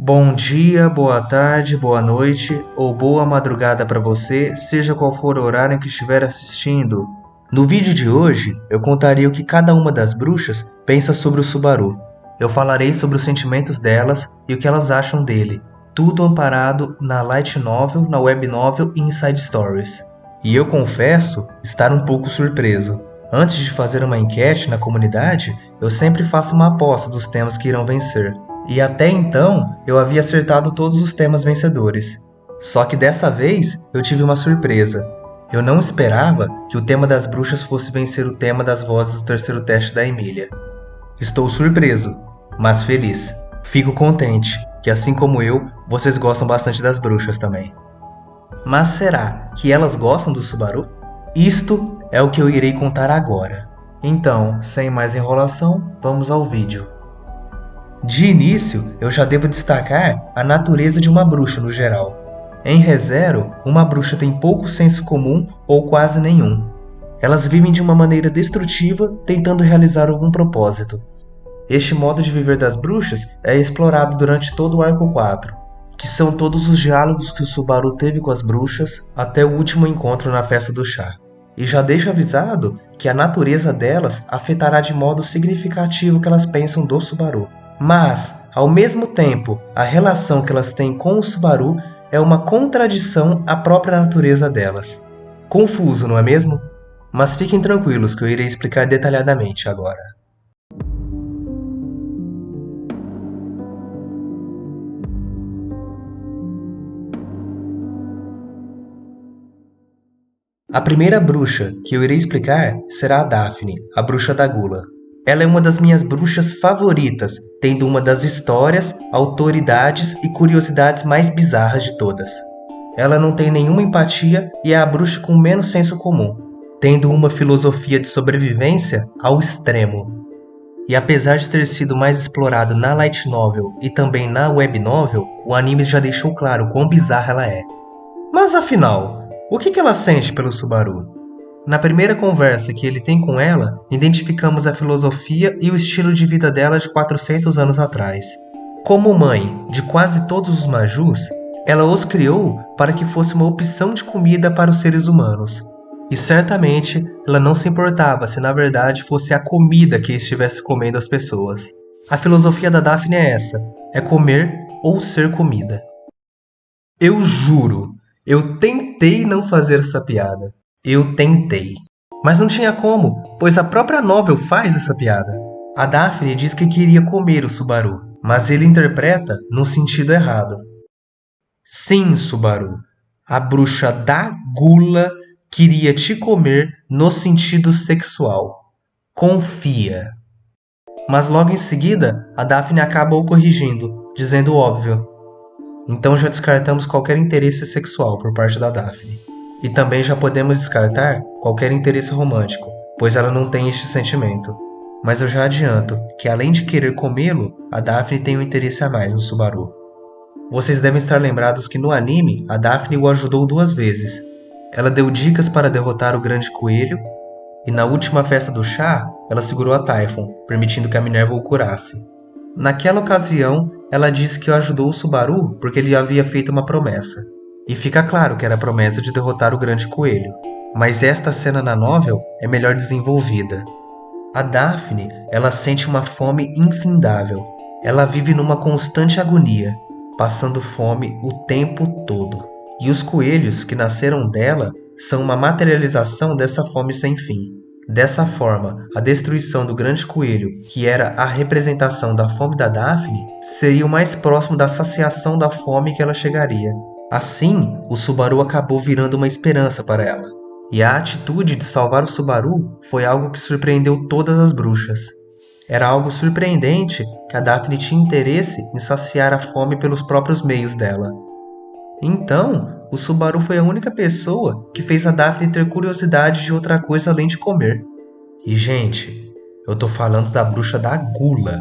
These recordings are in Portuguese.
Bom dia, boa tarde, boa noite ou boa madrugada para você, seja qual for o horário em que estiver assistindo. No vídeo de hoje, eu contarei o que cada uma das bruxas pensa sobre o Subaru. Eu falarei sobre os sentimentos delas e o que elas acham dele. Tudo amparado na light novel, na web novel e em side stories. E eu confesso estar um pouco surpreso. Antes de fazer uma enquete na comunidade, eu sempre faço uma aposta dos temas que irão vencer. E até então, eu havia acertado todos os temas vencedores. Só que dessa vez, eu tive uma surpresa. Eu não esperava que o tema das bruxas fosse vencer o tema das vozes do terceiro teste da Emília. Estou surpreso, mas feliz. Fico contente que, assim como eu, vocês gostam bastante das bruxas também. Mas será que elas gostam do Subaru? Isto é o que eu irei contar agora. Então, sem mais enrolação, vamos ao vídeo. De início, eu já devo destacar a natureza de uma bruxa no geral. Em ReZero, uma bruxa tem pouco senso comum ou quase nenhum. Elas vivem de uma maneira destrutiva, tentando realizar algum propósito. Este modo de viver das bruxas é explorado durante todo o Arco 4, que são todos os diálogos que o Subaru teve com as bruxas até o último encontro na festa do chá. E já deixo avisado que a natureza delas afetará de modo significativo o que elas pensam do Subaru. Mas, ao mesmo tempo, a relação que elas têm com o Subaru é uma contradição à própria natureza delas. Confuso, não é mesmo? Mas fiquem tranquilos que eu irei explicar detalhadamente agora. A primeira bruxa que eu irei explicar será a Daphne, a bruxa da gula. Ela é uma das minhas bruxas favoritas, tendo uma das histórias, autoridades e curiosidades mais bizarras de todas. Ela não tem nenhuma empatia e é a bruxa com menos senso comum, tendo uma filosofia de sobrevivência ao extremo. E apesar de ter sido mais explorado na light novel e também na web novel, o anime já deixou claro quão bizarra ela é. Mas afinal, o que ela sente pelo Subaru? Na primeira conversa que ele tem com ela, identificamos a filosofia e o estilo de vida dela de 400 anos atrás. Como mãe de quase todos os Majus, ela os criou para que fosse uma opção de comida para os seres humanos. E certamente ela não se importava se na verdade fosse a comida que estivesse comendo as pessoas. A filosofia da Daphne é essa: é comer ou ser comida. Eu juro, eu tentei não fazer essa piada. Eu tentei. Mas não tinha como, pois a própria novel faz essa piada. A Daphne diz que queria comer o Subaru, mas ele interpreta no sentido errado. Sim, Subaru, a bruxa da gula queria te comer no sentido sexual. Confia. Mas logo em seguida, a Daphne acaba o corrigindo, dizendo o óbvio. Então já descartamos qualquer interesse sexual por parte da Daphne. E também já podemos descartar qualquer interesse romântico, pois ela não tem este sentimento. Mas eu já adianto que além de querer comê-lo, a Daphne tem um interesse a mais no Subaru. Vocês devem estar lembrados que no anime, a Daphne o ajudou 2 vezes. Ela deu dicas para derrotar o grande coelho, e na última festa do chá, ela segurou a Typhon, permitindo que a Minerva o curasse. Naquela ocasião, ela disse que ajudou o Subaru porque ele havia feito uma promessa. E fica claro que era a promessa de derrotar o grande coelho. Mas esta cena na novel é melhor desenvolvida. A Daphne, ela sente uma fome infindável. Ela vive numa constante agonia, passando fome o tempo todo. E os coelhos que nasceram dela são uma materialização dessa fome sem fim. Dessa forma, a destruição do grande coelho, que era a representação da fome da Daphne, seria o mais próximo da saciação da fome que ela chegaria. Assim, o Subaru acabou virando uma esperança para ela. E a atitude de salvar o Subaru foi algo que surpreendeu todas as bruxas. Era algo surpreendente que a Daphne tinha interesse em saciar a fome pelos próprios meios dela. Então, o Subaru foi a única pessoa que fez a Daphne ter curiosidade de outra coisa além de comer. E gente, eu tô falando da bruxa da gula.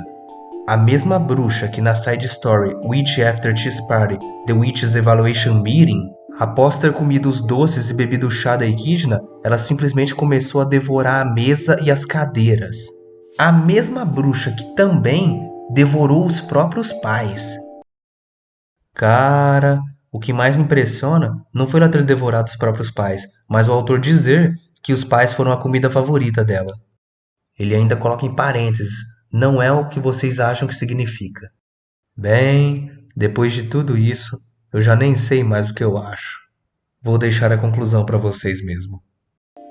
A mesma bruxa que na side story Witch After Cheese Party, The Witch's Evaluation Meeting, após ter comido os doces e bebido o chá da Equidna, ela simplesmente começou a devorar a mesa e as cadeiras. A mesma bruxa que também devorou os próprios pais. Cara, o que mais me impressiona não foi ela ter devorado os próprios pais, mas o autor dizer que os pais foram a comida favorita dela. Ele ainda coloca em parênteses, não é o que vocês acham que significa. Bem, depois de tudo isso, eu já nem sei mais o que eu acho. Vou deixar a conclusão para vocês mesmo.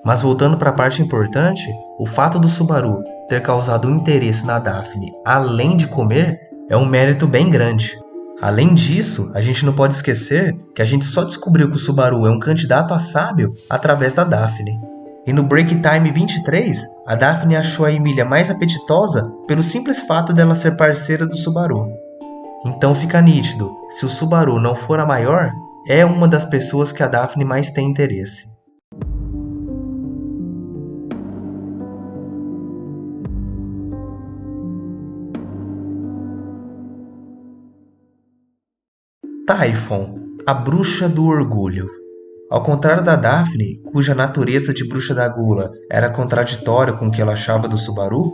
Mas voltando para a parte importante, o fato do Subaru ter causado um interesse na Daphne além de comer é um mérito bem grande. Além disso, a gente não pode esquecer que a gente só descobriu que o Subaru é um candidato a sábio através da Daphne. E no Break Time 23, a Daphne achou a Emília mais apetitosa pelo simples fato dela ser parceira do Subaru. Então fica nítido, se o Subaru não for a maior, é uma das pessoas que a Daphne mais tem interesse. Typhon, a bruxa do orgulho. Ao contrário da Daphne, cuja natureza de bruxa da gula era contraditória com o que ela achava do Subaru,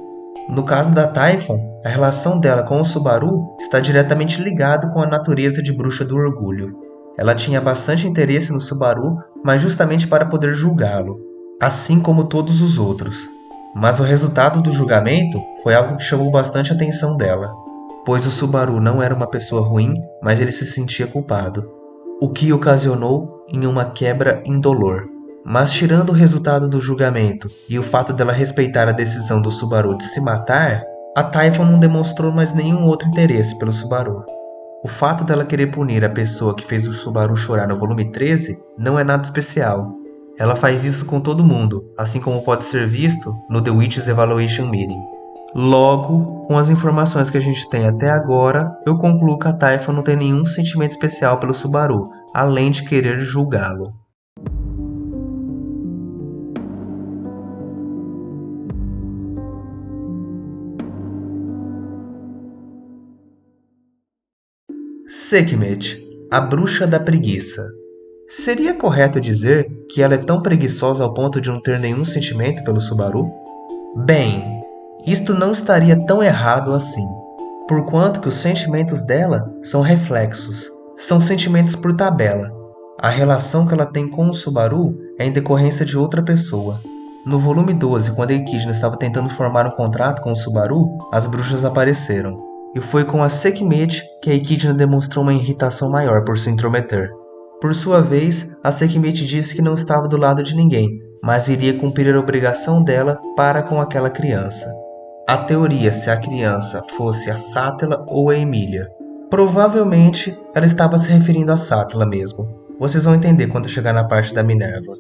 no caso da Typhon, a relação dela com o Subaru está diretamente ligada com a natureza de bruxa do orgulho. Ela tinha bastante interesse no Subaru, mas justamente para poder julgá-lo, assim como todos os outros. Mas o resultado do julgamento foi algo que chamou bastante a atenção dela, pois o Subaru não era uma pessoa ruim, mas ele se sentia culpado, o que ocasionou em uma quebra indolor. Mas tirando o resultado do julgamento e o fato dela respeitar a decisão do Subaru de se matar, a Typhon não demonstrou mais nenhum outro interesse pelo Subaru. O fato dela querer punir a pessoa que fez o Subaru chorar no volume 13 não é nada especial. Ela faz isso com todo mundo, assim como pode ser visto no The Witch's Evaluation Meeting. Logo, com as informações que a gente tem até agora, eu concluo que a Typhon não tem nenhum sentimento especial pelo Subaru, além de querer julgá-lo. Sekhmet, a bruxa da preguiça. Seria correto dizer que ela é tão preguiçosa ao ponto de não ter nenhum sentimento pelo Subaru? Bem, isto não estaria tão errado assim, porquanto que os sentimentos dela são reflexos, são sentimentos por tabela. A relação que ela tem com o Subaru é em decorrência de outra pessoa. No volume 12, quando a Echidna estava tentando formar um contrato com o Subaru, as bruxas apareceram. E foi com a Sekhmet que a Echidna demonstrou uma irritação maior por se intrometer. Por sua vez, a Sekhmet disse que não estava do lado de ninguém, mas iria cumprir a obrigação dela para com aquela criança. A teoria se a criança fosse a Sátela ou a Emília. Provavelmente ela estava se referindo a Sátela mesmo. Vocês vão entender quando chegar na parte da Minerva.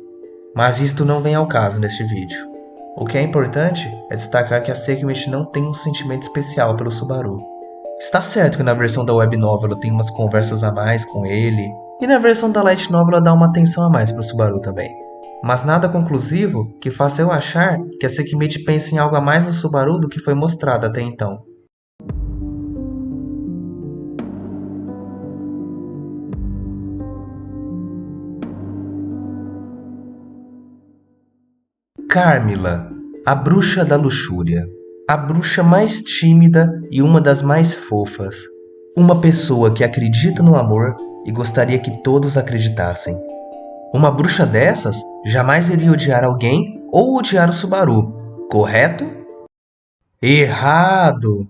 Mas isto não vem ao caso neste vídeo. O que é importante é destacar que a Sekhmet não tem um sentimento especial pelo Subaru. Está certo que na versão da web novel ela tem umas conversas a mais com ele, e na versão da light novel ela dá uma atenção a mais para o Subaru também. Mas nada conclusivo que faça eu achar que a Sekhmet pensa em algo a mais no Subaru do que foi mostrado até então. Carmila, a bruxa da luxúria. A bruxa mais tímida e uma das mais fofas. Uma pessoa que acredita no amor e gostaria que todos acreditassem. Uma bruxa dessas jamais iria odiar alguém ou odiar o Subaru, correto? Errado!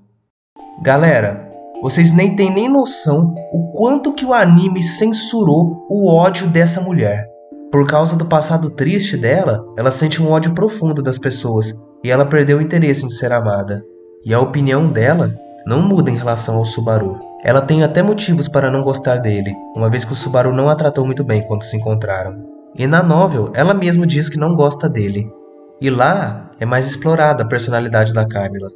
Galera, vocês nem têm nem noção o quanto que o anime censurou o ódio dessa mulher. Por causa do passado triste dela, ela sente um ódio profundo das pessoas e ela perdeu o interesse em ser amada. E a opinião dela não muda em relação ao Subaru. Ela tem até motivos para não gostar dele, uma vez que o Subaru não a tratou muito bem quando se encontraram. E na novel, ela mesma diz que não gosta dele. E lá é mais explorada a personalidade da Carmila.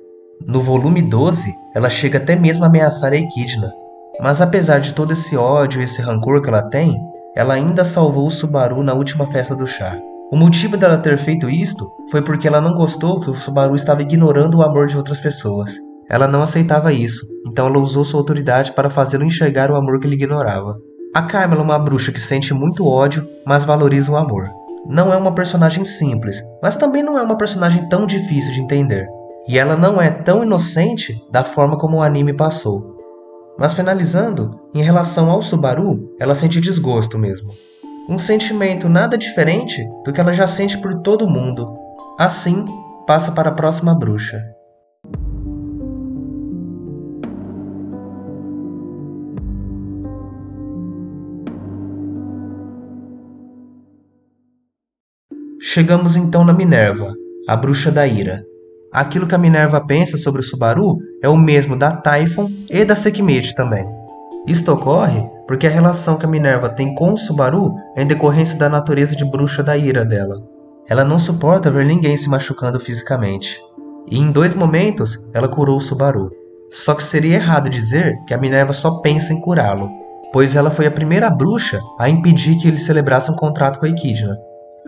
No volume 12, ela chega até mesmo a ameaçar a Echidna. Mas apesar de todo esse ódio e esse rancor que ela tem, ela ainda salvou o Subaru na última festa do chá. O motivo dela ter feito isto foi porque ela não gostou que o Subaru estava ignorando o amor de outras pessoas. Ela não aceitava isso, então ela usou sua autoridade para fazê-lo enxergar o amor que ele ignorava. A Carmila é uma bruxa que sente muito ódio, mas valoriza o amor. Não é uma personagem simples, mas também não é uma personagem tão difícil de entender. E ela não é tão inocente da forma como o anime passou. Mas finalizando, em relação ao Subaru, ela sente desgosto mesmo. Um sentimento nada diferente do que ela já sente por todo mundo. Assim, passa para a próxima bruxa. Chegamos então na Minerva, a bruxa da ira. Aquilo que a Minerva pensa sobre o Subaru é o mesmo da Typhon e da Sekhmet também. Isto ocorre porque a relação que a Minerva tem com o Subaru é em decorrência da natureza de bruxa da ira dela. Ela não suporta ver ninguém se machucando fisicamente. E em 2 momentos ela curou o Subaru. Só que seria errado dizer que a Minerva só pensa em curá-lo, pois ela foi a primeira bruxa a impedir que ele celebrasse um contrato com a Equidna.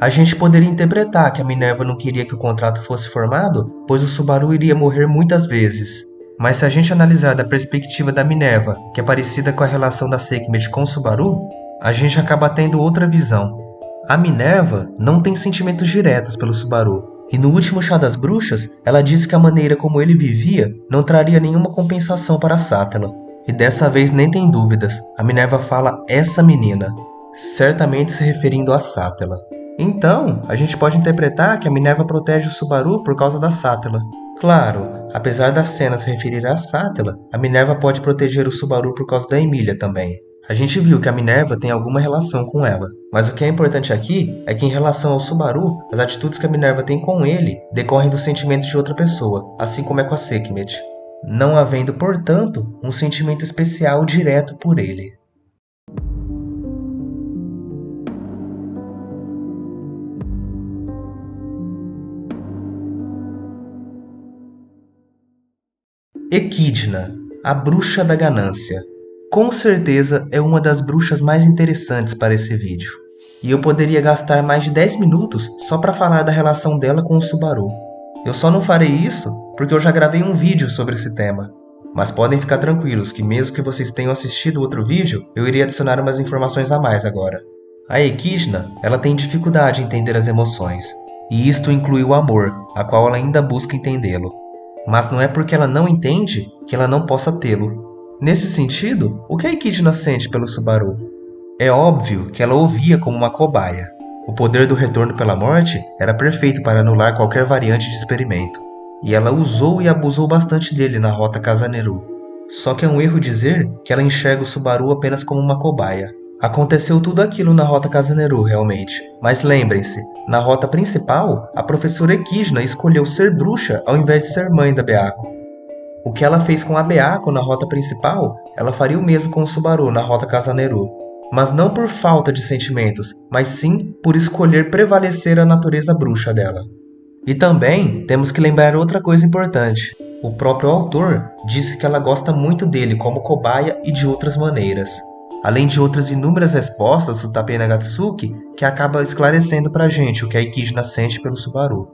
A gente poderia interpretar que a Minerva não queria que o contrato fosse formado, pois o Subaru iria morrer muitas vezes. Mas se a gente analisar da perspectiva da Minerva, que é parecida com a relação da Sekhmet com o Subaru, a gente acaba tendo outra visão. A Minerva não tem sentimentos diretos pelo Subaru, e no último chá das bruxas, ela disse que a maneira como ele vivia não traria nenhuma compensação para a Sátela. E dessa vez nem tem dúvidas, a Minerva fala essa menina, certamente se referindo a Sátela. Então, a gente pode interpretar que a Minerva protege o Subaru por causa da Sátela. Claro, apesar da cena se referir a Sátela, a Minerva pode proteger o Subaru por causa da Emília também. A gente viu que a Minerva tem alguma relação com ela, mas o que é importante aqui é que em relação ao Subaru, as atitudes que a Minerva tem com ele decorrem dos sentimentos de outra pessoa, assim como é com a Sekhmet, não havendo, portanto, um sentimento especial direto por ele. Equidna, a bruxa da ganância. Com certeza é uma das bruxas mais interessantes para esse vídeo. E eu poderia gastar mais de 10 minutos só para falar da relação dela com o Subaru. Eu só não farei isso porque eu já gravei um vídeo sobre esse tema. Mas podem ficar tranquilos que mesmo que vocês tenham assistido outro vídeo, eu iria adicionar umas informações a mais agora. A Equidna, ela tem dificuldade em entender as emoções. E isto inclui o amor, a qual ela ainda busca entendê-lo. Mas não é porque ela não entende que ela não possa tê-lo. Nesse sentido, o que a Equidna sente pelo Subaru? É óbvio que ela o via como uma cobaia. O poder do retorno pela morte era perfeito para anular qualquer variante de experimento. E ela usou e abusou bastante dele na Rota Casaneru. Só que é um erro dizer que ela enxerga o Subaru apenas como uma cobaia. Aconteceu tudo aquilo na Rota Casaneru, realmente. Mas lembrem-se, na rota principal, a professora Equidna escolheu ser bruxa ao invés de ser mãe da Beako. O que ela fez com a Beako na rota principal, ela faria o mesmo com o Subaru na Rota Casaneru. Mas não por falta de sentimentos, mas sim por escolher prevalecer a natureza bruxa dela. E também temos que lembrar outra coisa importante. O próprio autor disse que ela gosta muito dele como cobaia e de outras maneiras. Além de outras inúmeras respostas do Tapei Nagatsuki, que acaba esclarecendo pra gente o que a Equidna sente pelo Subaru.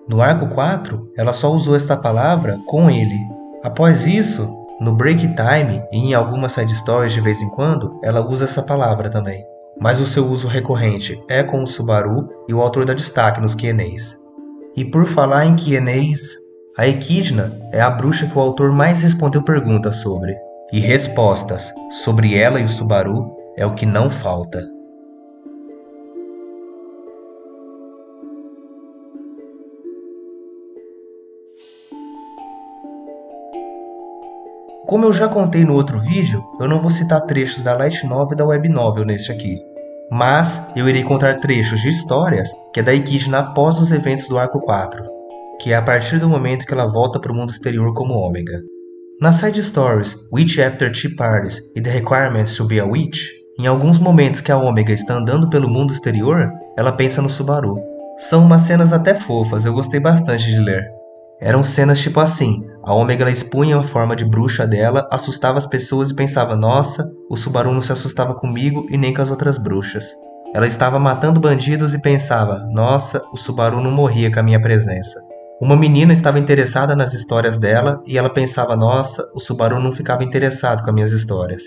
No arco 4, ela só usou esta palavra com ele. Após isso, no Break Time e em algumas side stories de vez em quando, ela usa essa palavra também. Mas o seu uso recorrente é com o Subaru e o autor dá destaque nos Q&As. E por falar em Q&As, a Equidna é a bruxa que o autor mais respondeu perguntas sobre. E respostas sobre ela e o Subaru é o que não falta. Como eu já contei no outro vídeo, eu não vou citar trechos da Light Novel e da Web Novel neste aqui. Mas eu irei contar trechos de histórias que é da Equidna após os eventos do arco 4, que é a partir do momento que ela volta para o mundo exterior como Ômega. Nas side stories Witch After Tea Parties e The Requirements to be a Witch, em alguns momentos que a Ômega está andando pelo mundo exterior, ela pensa no Subaru. São umas cenas até fofas, eu gostei bastante de ler. Eram cenas tipo assim, a Ômega expunha a forma de bruxa dela, assustava as pessoas e pensava, nossa, o Subaru não se assustava comigo e nem com as outras bruxas. Ela estava matando bandidos e pensava, nossa, o Subaru não morria com a minha presença. Uma menina estava interessada nas histórias dela e ela pensava, nossa, o Subaru não ficava interessado com as minhas histórias.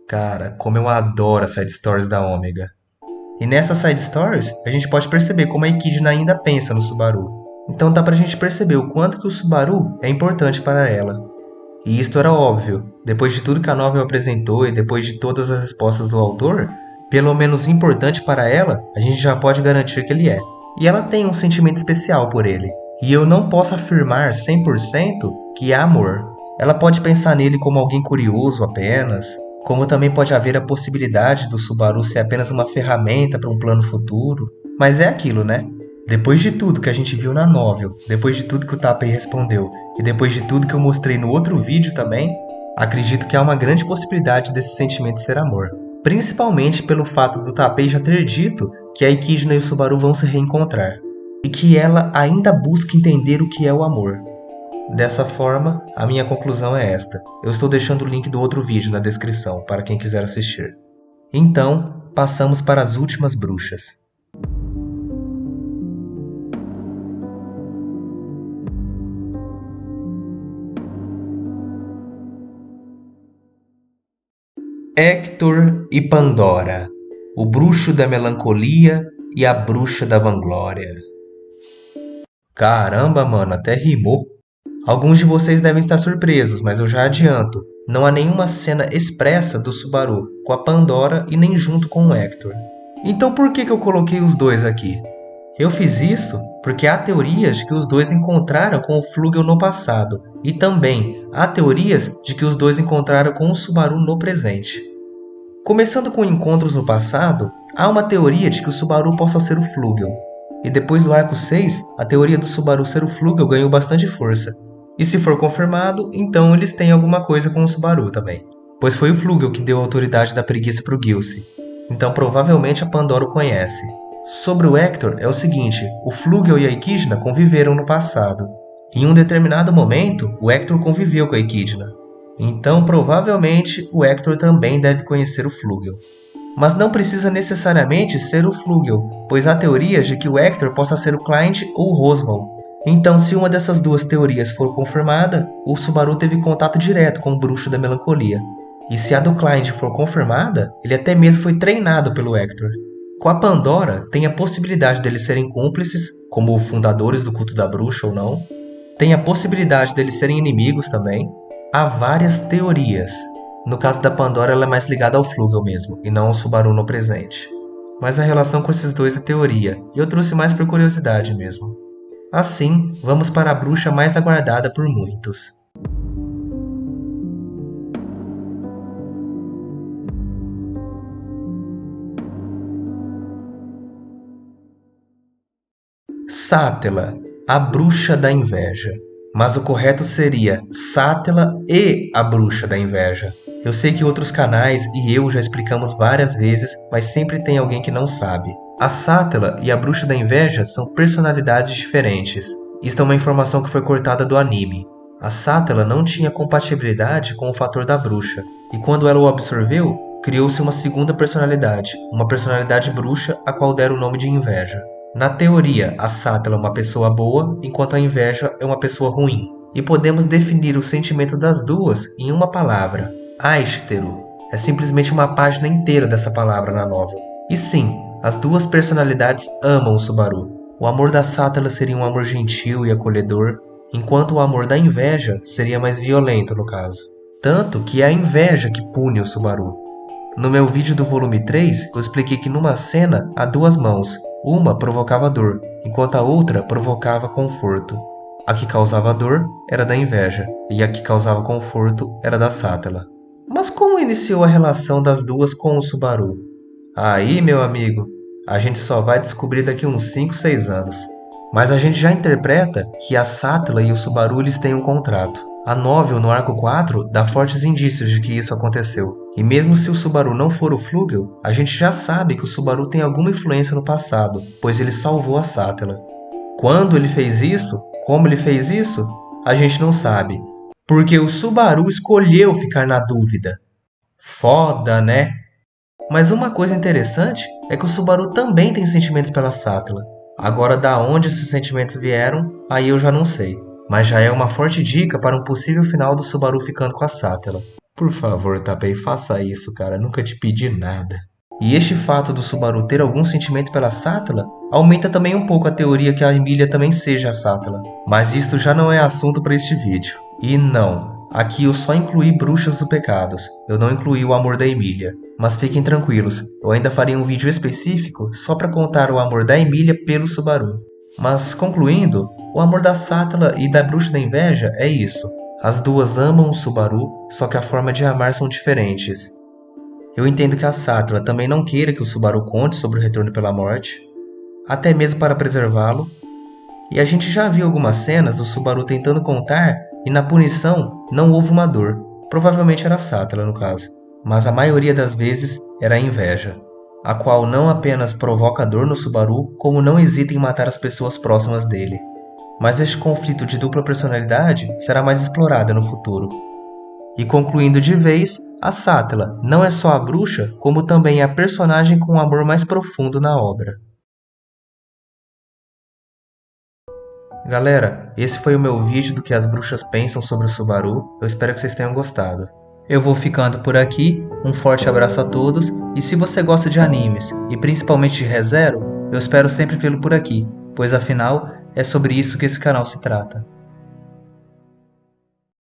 Cara, como eu adoro as side stories da Ômega. E nessas side stories, a gente pode perceber como a Equidna ainda pensa no Subaru. Então dá pra gente perceber o quanto que o Subaru é importante para ela. E isto era óbvio, depois de tudo que a novel apresentou e depois de todas as respostas do autor, pelo menos importante para ela, a gente já pode garantir que ele é. E ela tem um sentimento especial por ele. E eu não posso afirmar 100% que é amor. Ela pode pensar nele como alguém curioso apenas, como também pode haver a possibilidade do Subaru ser apenas uma ferramenta para um plano futuro. Mas é aquilo, né? Depois de tudo que a gente viu na novel, depois de tudo que o Tapei respondeu e depois de tudo que eu mostrei no outro vídeo também, acredito que há uma grande possibilidade desse sentimento ser amor. Principalmente pelo fato do Tapei já ter dito que a Ekidna e o Subaru vão se reencontrar. E que ela ainda busca entender o que é o amor. Dessa forma, a minha conclusão é esta. Eu estou deixando o link do outro vídeo na descrição para quem quiser assistir. Então, passamos para as últimas bruxas. Hector e Pandora, o bruxo da melancolia e a bruxa da vanglória. Caramba, mano, até rimou. Alguns de vocês devem estar surpresos, mas eu já adianto. Não há nenhuma cena expressa do Subaru com a Pandora e nem junto com o Hector. Então por que eu coloquei os dois aqui? Eu fiz isso porque há teorias de que os dois encontraram com o Flugel no passado, e também há teorias de que os dois encontraram com o Subaru no presente. Começando com encontros no passado, há uma teoria de que o Subaru possa ser o Flugel. E depois do arco 6, a teoria do Subaru ser o Flugel ganhou bastante força. E se for confirmado, então eles têm alguma coisa com o Subaru também. Pois foi o Flugel que deu a autoridade da preguiça para o Gilse. Então provavelmente a Pandora o conhece. Sobre o Hector é o seguinte, o Flugel e a Ekidna conviveram no passado. Em um determinado momento, o Hector conviveu com a Ekidna. Então provavelmente o Hector também deve conhecer o Flugel. Mas não precisa necessariamente ser o Flugel, pois há teorias de que o Hector possa ser o Client ou o Roswell. Então, se uma dessas duas teorias for confirmada, o Subaru teve contato direto com o bruxo da melancolia. E se a do Client for confirmada, ele até mesmo foi treinado pelo Hector. Com a Pandora, tem a possibilidade deles serem cúmplices, como fundadores do culto da bruxa ou não. Tem a possibilidade deles serem inimigos também. Há várias teorias. No caso da Pandora, ela é mais ligada ao Flugel mesmo, e não ao Subaru no presente. Mas a relação com esses dois é teoria, e eu trouxe mais por curiosidade mesmo. Assim, vamos para a bruxa mais aguardada por muitos. Sátela, a bruxa da inveja. Mas o correto seria Sátela e a bruxa da inveja. Eu sei que outros canais e eu já explicamos várias vezes, mas sempre tem alguém que não sabe. A Sátela e a bruxa da inveja são personalidades diferentes. Isto é uma informação que foi cortada do anime. A Sátela não tinha compatibilidade com o fator da bruxa, e quando ela o absorveu, criou-se uma segunda personalidade, uma personalidade bruxa a qual deram o nome de inveja. Na teoria, a Sátela é uma pessoa boa, enquanto a inveja é uma pessoa ruim. E podemos definir o sentimento das duas em uma palavra, Aishtero. É simplesmente uma página inteira dessa palavra na novel. E sim, as duas personalidades amam o Subaru. O amor da Sátela seria um amor gentil e acolhedor, enquanto o amor da inveja seria mais violento no caso. Tanto que é a inveja que pune o Subaru. No meu vídeo do volume 3, eu expliquei que numa cena há duas mãos. Uma provocava dor, enquanto a outra provocava conforto. A que causava dor era da inveja, e a que causava conforto era da Sátela. Mas como iniciou a relação das duas com o Subaru? Aí, meu amigo, a gente só vai descobrir daqui uns 5, 6 anos. Mas a gente já interpreta que a Sátela e o Subaru eles têm um contrato. A novel no arco 4 dá fortes indícios de que isso aconteceu. E mesmo se o Subaru não for o Flugel, a gente já sabe que o Subaru tem alguma influência no passado, pois ele salvou a Sátela. Quando ele fez isso? Como ele fez isso? A gente não sabe. Porque o Subaru escolheu ficar na dúvida. Foda, né? Mas uma coisa interessante é que o Subaru também tem sentimentos pela Sátela. Agora, da onde esses sentimentos vieram, aí eu já não sei. Mas já é uma forte dica para um possível final do Subaru ficando com a Sátela. Por favor, Tapei, faça isso, cara. Nunca te pedi nada. E este fato do Subaru ter algum sentimento pela Sátela aumenta também um pouco a teoria que a Emilia também seja a Sátela. Mas isto já não é assunto para este vídeo. E não, Aqui eu só incluí Bruxas do Pecados, eu não incluí o amor da Emília. Mas fiquem tranquilos, eu ainda farei um vídeo específico só para contar o amor da Emília pelo Subaru. Mas concluindo, o amor da Sátala e da Bruxa da Inveja é isso. As duas amam o Subaru, só que a forma de amar são diferentes. Eu entendo que a Sátala também não queira que o Subaru conte sobre o retorno pela morte, até mesmo para preservá-lo. E a gente já viu algumas cenas do Subaru tentando contar e na punição não houve uma dor. Provavelmente era a Sátala no caso. Mas a maioria das vezes era a inveja, a qual não apenas provoca dor no Subaru, como não hesita em matar as pessoas próximas dele. Mas este conflito de dupla personalidade será mais explorado no futuro. E concluindo de vez, a Sátala não é só a bruxa, como também é a personagem com o amor mais profundo na obra. Galera, esse foi o meu vídeo do que as bruxas pensam sobre o Subaru. Eu espero que vocês tenham gostado. Eu vou ficando por aqui, um forte abraço a todos, e se você gosta de animes, e principalmente de Re:Zero, eu espero sempre vê-lo por aqui, pois afinal, é sobre isso que esse canal se trata.